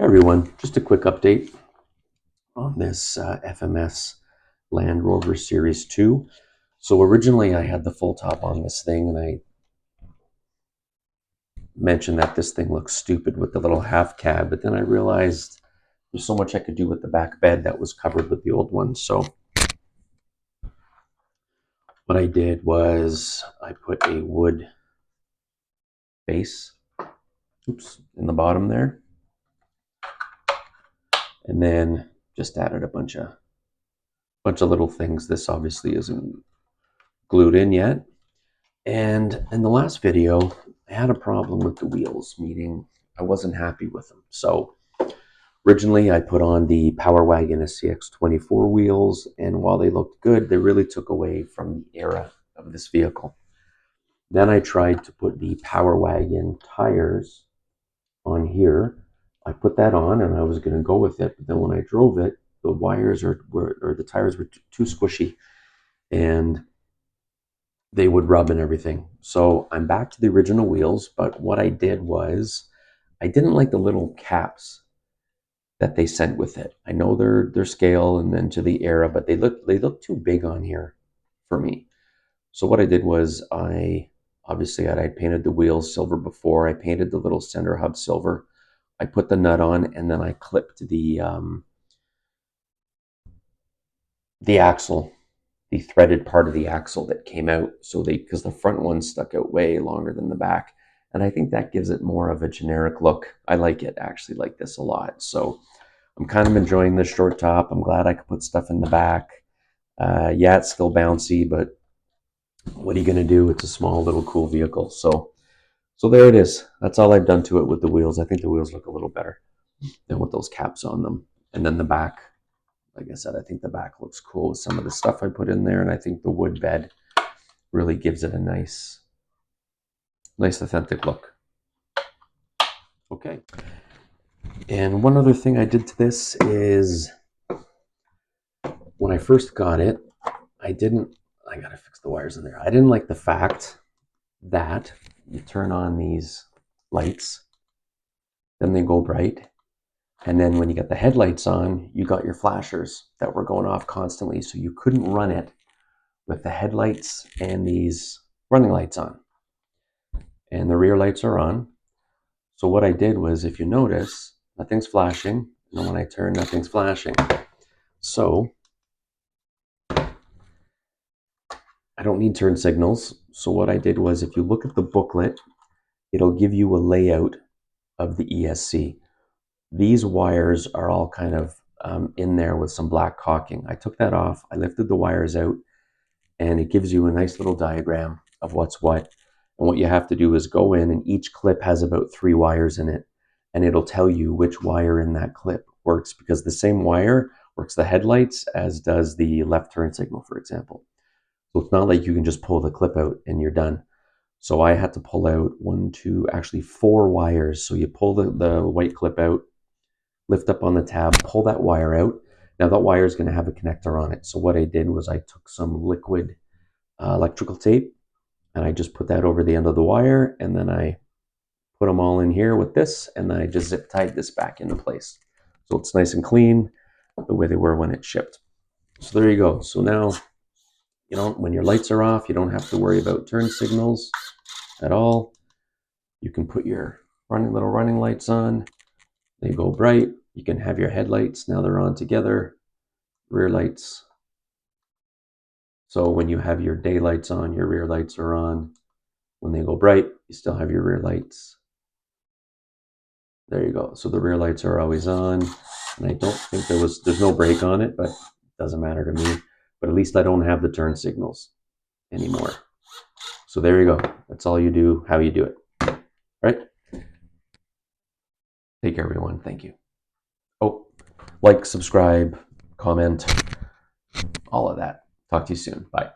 everyone, just a quick update on this FMS Land Rover Series 2. So originally I had the full top on this thing, and I mentioned that this thing looks stupid with the little half cab, but then I realized there's so much I could do with the back bed that was covered with the old one. So what I did was I put a wood base, in the bottom there, and then just added a bunch of little things. This obviously isn't glued in yet. And in the last video, I had a problem with the wheels, meaning I wasn't happy with them. So originally I put on the Power Wagon SCX24 wheels, and while they looked good, they really took away from the era of this vehicle. Then I tried to put the Power Wagon tires on here. I put that on and I was going to go with it, but then when I drove it, the wires or the tires were too squishy, and they would rub and everything. So I'm back to the original wheels, but what I did was I didn't like the little caps that they sent with it. I know they're scale and then to the era, but they look too big on here for me. So what I did was I painted the wheels silver before. I painted the little center hub silver. I put the nut on, and then I clipped the axle, the threaded part of the axle that came out, because the front one stuck out way longer than the back, and I think that gives it more of a generic look. I like it, actually like this a lot. So I'm kind of enjoying this short top. I'm glad I could put stuff in the back. Yeah, it's still bouncy, but what are you going to do? It's a small little cool vehicle. So there it is. That's all I've done to it with the wheels. I think the wheels look a little better than with those caps on them. And then the back, like I said, I think the back looks cool with some of the stuff I put in there, and I think the wood bed really gives it a nice authentic look. Okay. And one other thing I did to this is when I first got it, I gotta fix the wires in there. I didn't like the fact that you turn on these lights, then they go bright, and then when you get the headlights on, you got your flashers that were going off constantly, so you couldn't run it with the headlights and these running lights on. And the rear lights are on. So what I did was, if you notice, nothing's flashing, and when I turn, nothing's flashing. So I don't need turn signals. So what I did was, if you look at the booklet, it'll give you a layout of the ESC. These wires are all kind of in there with some black caulking. I took that off, I lifted the wires out, and it gives you a nice little diagram of what's what. And what you have to do is go in, and each clip has about 3 wires in it, and it'll tell you which wire in that clip works, because the same wire works the headlights as does the left turn signal, for example. So it's not like you can just pull the clip out and you're done. So I had to pull out 4 wires. So you pull the white clip out, lift up on the tab, pull that wire out. Now that wire is going to have a connector on it. So what I did was I took some liquid electrical tape, and I just put that over the end of the wire, and then I put them all in here with this, and then I just zip tied this back into place. So it's nice and clean the way they were when it shipped. So there you go. So now, when your lights are off, you don't have to worry about turn signals at all. You can put your little running lights on. They go bright. You can have your headlights. Now they're on together. Rear lights. So when you have your daylights on, your rear lights are on. When they go bright, you still have your rear lights. There you go. So the rear lights are always on. And I don't think there's no brake on it, but it doesn't matter to me. But at least I don't have the turn signals anymore. So there you go. That's all you do, how you do it. All right? Take care, everyone. Thank you. Oh, like, subscribe, comment, all of that. Talk to you soon. Bye.